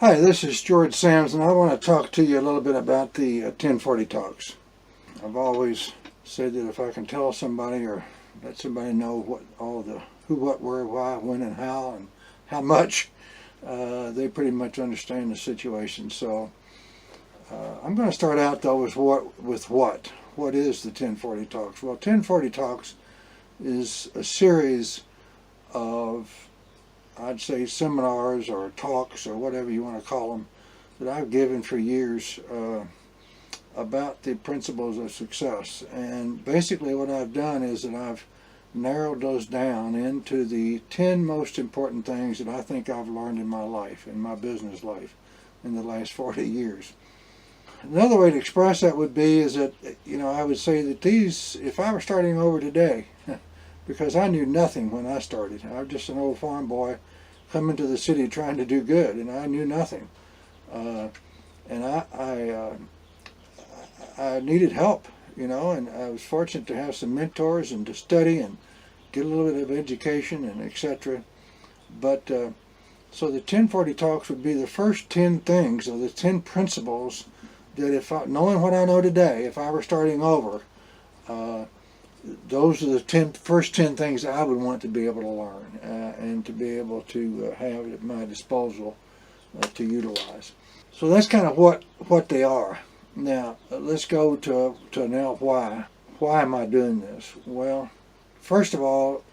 Hi, this is George Sams, and I want to talk to you a little bit about the 1040 talks. I've always said that if I can tell somebody or let somebody know what all the who, what, where, why, when, and how much, they pretty much understand the situation. So I'm going to start out though with what. What is the 1040 talks? Well, 1040 talks is a series of, I'd say, seminars or talks or whatever you want to call them that I've given for years about the principles of success. And basically what I've done is that I've narrowed those down into the 10 most important things that I think I've learned in my life, in my business life, in the last 40 years. Another way to express that would be is that, I would say that these, if I were starting over today, because I knew nothing when I started. I was just an old farm boy coming to the city trying to do good, and I knew nothing. And I needed help, and I was fortunate to have some mentors and to study and get a little bit of education and etc. But so the 1040 talks would be the first 10 things or the 10 principles that knowing what I know today, if I were starting over, those are the first 10 things I would want to be able to learn and to be able to have at my disposal to utilize. So that's kind of what they are. Now let's go to now why. Why am I doing this? Well, first of all,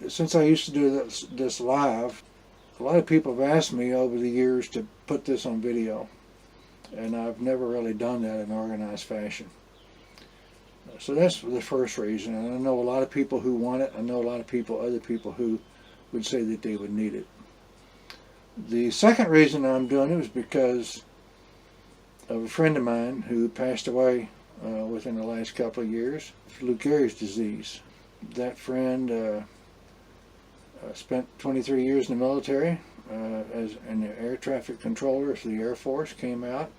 since I used to do this live, a lot of people have asked me over the years to put this on video, and I've never really done that in organized fashion. So that's the first reason, and I know a lot of people who want it. I know a lot of other people who would say that they would need it. The second reason I'm doing it was because of a friend of mine who passed away within the last couple of years, Lou Gehrig's disease. That friend spent 23 years in the military as an air traffic controller for the Air Force, came out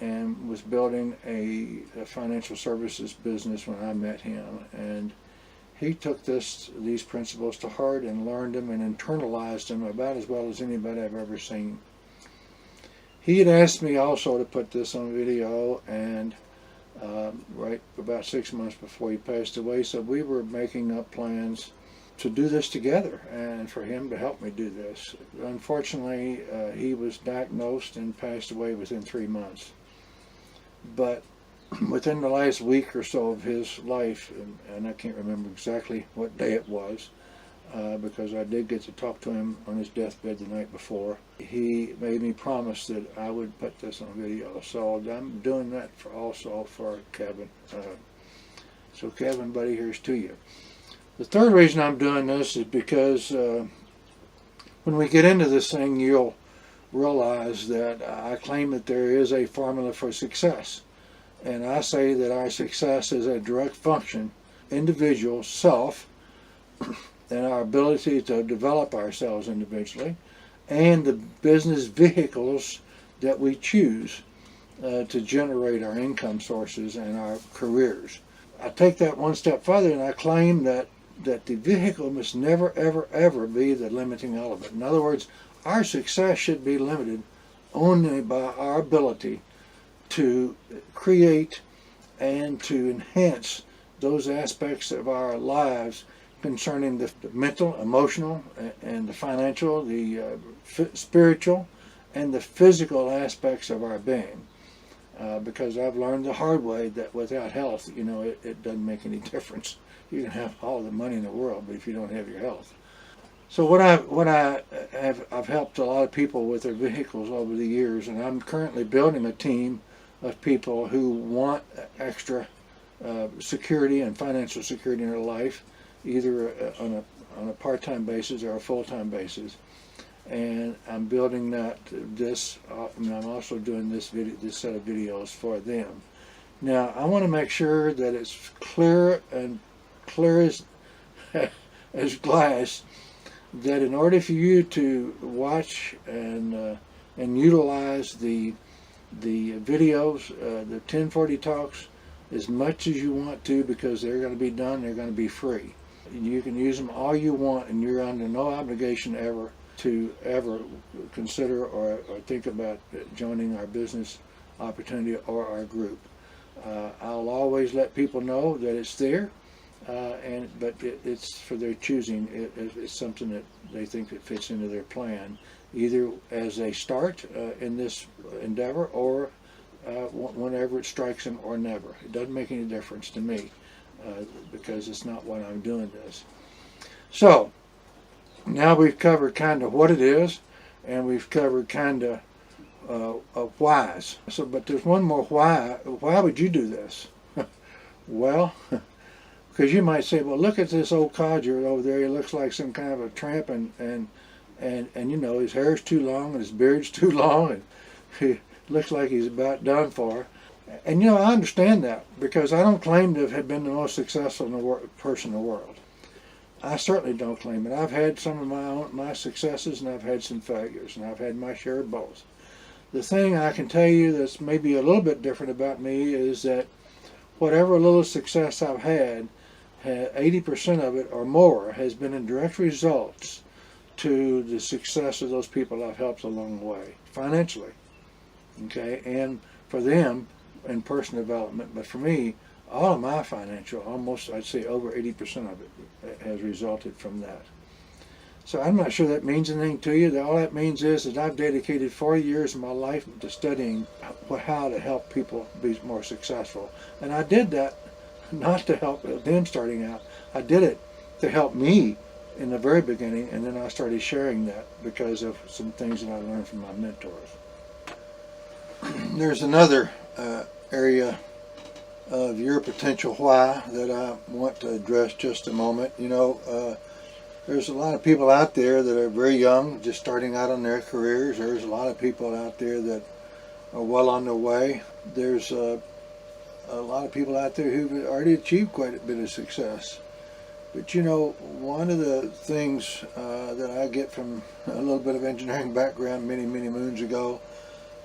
and was building a financial services business when I met him. And he took these principles to heart and learned them and internalized them about as well as anybody I've ever seen. He had asked me also to put this on video, and right about 6 months before he passed away, so we were making up plans to do this together and for him to help me do this. Unfortunately, he was diagnosed and passed away within 3 months. But within the last week or so of his life, and I can't remember exactly what day it was, because I did get to talk to him on his deathbed the night before, he made me promise that I would put this on video. So I'm doing that also for Kevin. So Kevin, buddy, here's to you. The third reason I'm doing this is because when we get into this thing, you'll realize that I claim that there is a formula for success. And I say that our success is a direct function, individual self, and our ability to develop ourselves individually, and the business vehicles that we choose to generate our income sources and our careers. I take that one step further, and I claim that the vehicle must never, ever, ever be the limiting element. In other words, our success should be limited only by our ability to create and to enhance those aspects of our lives concerning the mental, emotional, and the financial, the spiritual, and the physical aspects of our being. Because I've learned the hard way that without health, it doesn't make any difference. You can have all the money in the world, but if you don't have your health. So I've helped a lot of people with their vehicles over the years, and I'm currently building a team of people who want extra security and financial security in their life, either on a part-time basis or a full-time basis. And I'm building this, and I'm also doing this set of videos for them. Now, I want to make sure that it's clear as as glass, that in order for you to watch and utilize the videos, the 1040 talks, as much as you want to, because they're going to be done, they're going to be free. You can use them all you want, and you're under no obligation ever to ever consider or think about joining our business opportunity or our group. I'll always let people know that it's there, but it's for their choosing. It's something that they think that fits into their plan, either as they start in this endeavor or whenever it strikes them or never. It doesn't make any difference to me because it's not why I'm doing this. So now we've covered kind of what it is, and we've covered kind of whys. So, but there's one more why. Why would you do this? Well, because you might say, well, look at this old codger over there. He looks like some kind of a tramp, and you know, his hair's too long and his beard's too long, and he looks like he's about done for. And you know, I understand that, because I don't claim to have been the most successful person in the world. I certainly don't claim it. I've had some of my successes, and I've had some failures, and I've had my share of both. The thing I can tell you that's maybe a little bit different about me is that whatever little success I've had, 80% of it or more has been in direct results to the success of those people I've helped along the way, financially, okay, and for them in personal development. But for me, all of my financial, almost I'd say over 80% of it has resulted from that. So I'm not sure that means anything to you. All that means is that I've dedicated 40 years of my life to studying how to help people be more successful. And I did that not to help them starting out. I did it to help me in the very beginning, and then I started sharing that because of some things that I learned from my mentors. There's another area of your potential why that I want to address just a moment. You know, there's a lot of people out there that are very young, just starting out on their careers. There's a lot of people out there that are well on their way. There's a lot of people out there who've already achieved quite a bit of success. But you know, one of the things that I get from a little bit of engineering background many moons ago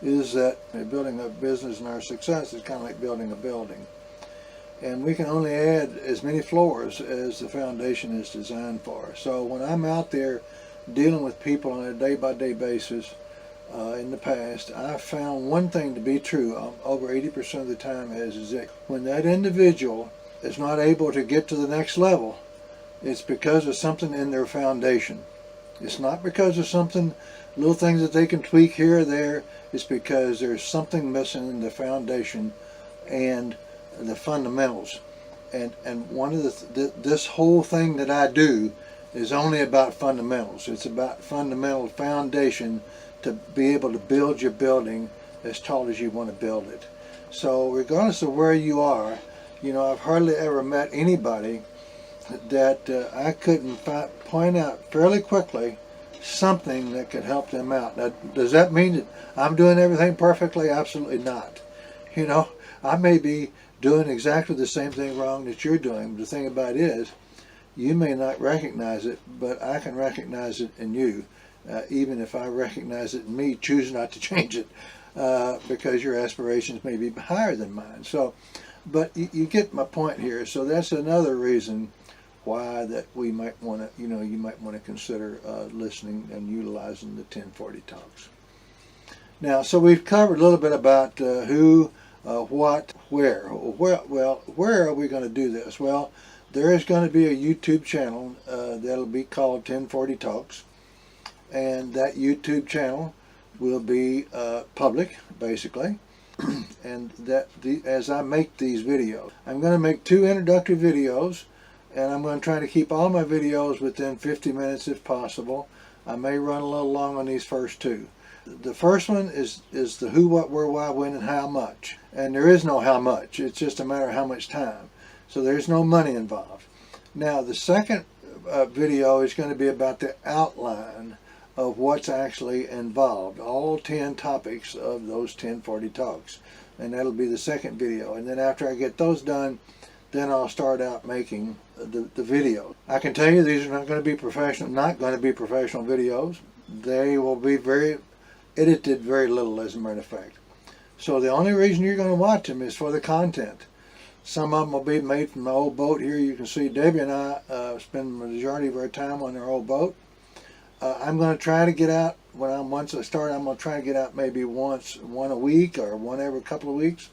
is that building a business and our success is kind of like building a building. And we can only add as many floors as the foundation is designed for. So when I'm out there dealing with people on a day-by-day basis in the past, I've found one thing to be true over 80% of the time is that when that individual is not able to get to the next level, it's because of something in their foundation. It's not because of something, little things that they can tweak here or there. It's because there's something missing in the foundation and the fundamentals. And one of this whole thing that I do is only about fundamentals. It's about fundamental foundation to be able to build your building as tall as you want to build it. So regardless of where you are, you know, I've hardly ever met anybody that I couldn't point out fairly quickly something that could help them out. Now, does that mean that I'm doing everything perfectly? Absolutely not. You know, I may be doing exactly the same thing wrong that you're doing. But the thing about it is, you may not recognize it, but I can recognize it in you, even if I recognize it in me, choose not to change it, because your aspirations may be higher than mine. So, but you get my point here. So that's another reason why that we might want to, you know, you might want to consider listening and utilizing the 1040 Talks. Now, so we've covered a little bit about who, what, where. Well, where are we going to do this? Well, there is going to be a YouTube channel that'll be called 1040 Talks, and that YouTube channel will be public, basically. And as I make these videos, I'm going to make 2 introductory videos, and I'm going to try to keep all my videos within 50 minutes if possible. I may run a little long on these first 2. The first one is the who, what, where, why, when, and how much. And there is no how much. It's just a matter of how much time. So there's no money involved. Now the second video is going to be about the outline of what's actually involved. All 10 topics of those 1040 Talks. And that'll be the second video. And then after I get those done, then I'll start out making the video. I can tell you these are not going to be professional videos. They will be edited very little, as a matter of fact. So the only reason you're going to watch them is for the content. Some of them will be made from my old boat here. You can see Debbie and I spend the majority of our time on our old boat. I'm going to try to get out once I start. I'm going to try to get out maybe one a week or one every couple of weeks.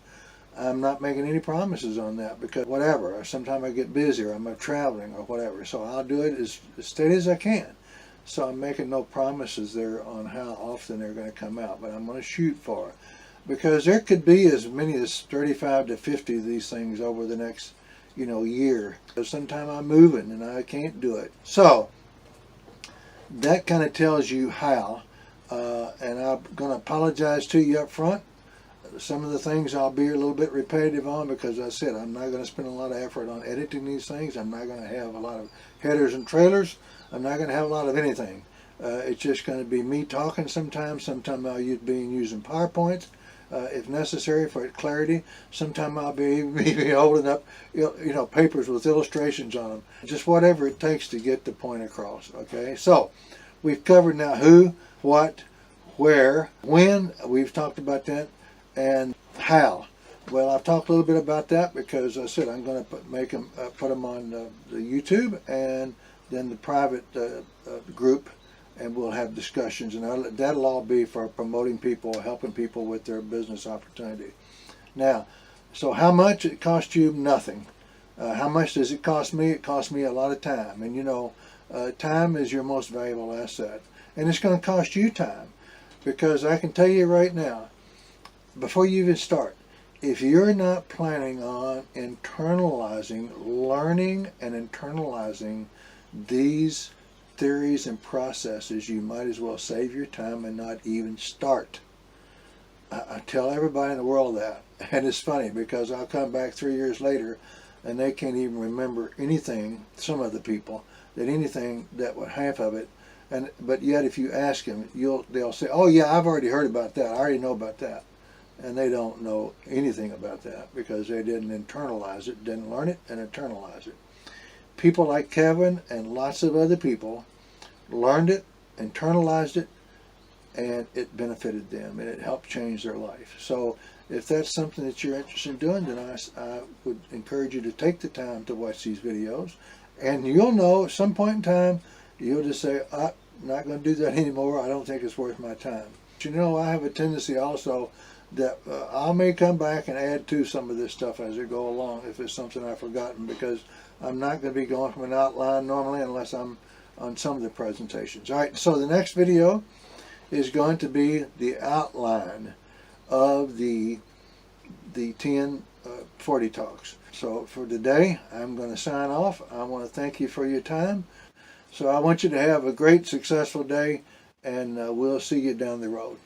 I'm not making any promises on that because whatever. Sometimes I get busy or I'm traveling or whatever. So I'll do it as steady as I can. So I'm making no promises there on how often they're going to come out, but I'm going to shoot for it. Because there could be as many as 35 to 50 of these things over the next, year. Because sometimes I'm moving and I can't do it. So that kind of tells you how. And I'm going to apologize to you up front. Some of the things I'll be a little bit repetitive on because I said I'm not going to spend a lot of effort on editing these things. I'm not going to have a lot of headers and trailers. I'm not going to have a lot of anything. It's just going to be me talking sometimes. Sometimes I'll be using PowerPoint if necessary for clarity. Sometimes I'll be holding up papers with illustrations on them. Just whatever it takes to get the point across. Okay, so we've covered now who, what, where, when. We've talked about that. And how? Well, I've talked a little bit about that because I said I'm going to put them on the YouTube and then the private group, and we'll have discussions, and that'll all be for promoting people, helping people with their business opportunity. Now, so how much? It costs you nothing. How much does it cost me? It costs me a lot of time, and time is your most valuable asset, and it's going to cost you time because I can tell you right now, before you even start, if you're not planning on learning and internalizing these theories and processes, you might as well save your time and not even start. I tell everybody in the world that. And it's funny because I'll come back 3 years later and they can't even remember anything, some of the people, half of it. But yet if you ask them, they'll say, oh yeah, I've already heard about that. I already know about that. And they don't know anything about that because they didn't internalize it, didn't learn it and internalize it. People like Kevin and lots of other people learned it, internalized it, and it benefited them and it helped change their life. So if that's something that you're interested in doing, then I would encourage you to take the time to watch these videos. And you'll know at some point in time, you'll just say, I'm not going to do that anymore. I don't think it's worth my time. But I have a tendency also that I may come back and add to some of this stuff as I go along if it's something I've forgotten, because I'm not going to be going from an outline normally unless I'm on some of the presentations. All right, so the next video is going to be the outline of the 10 40 talks. So for today, I'm going to sign off. I want to thank you for your time. So I want you to have a great, successful day, and we'll see you down the road.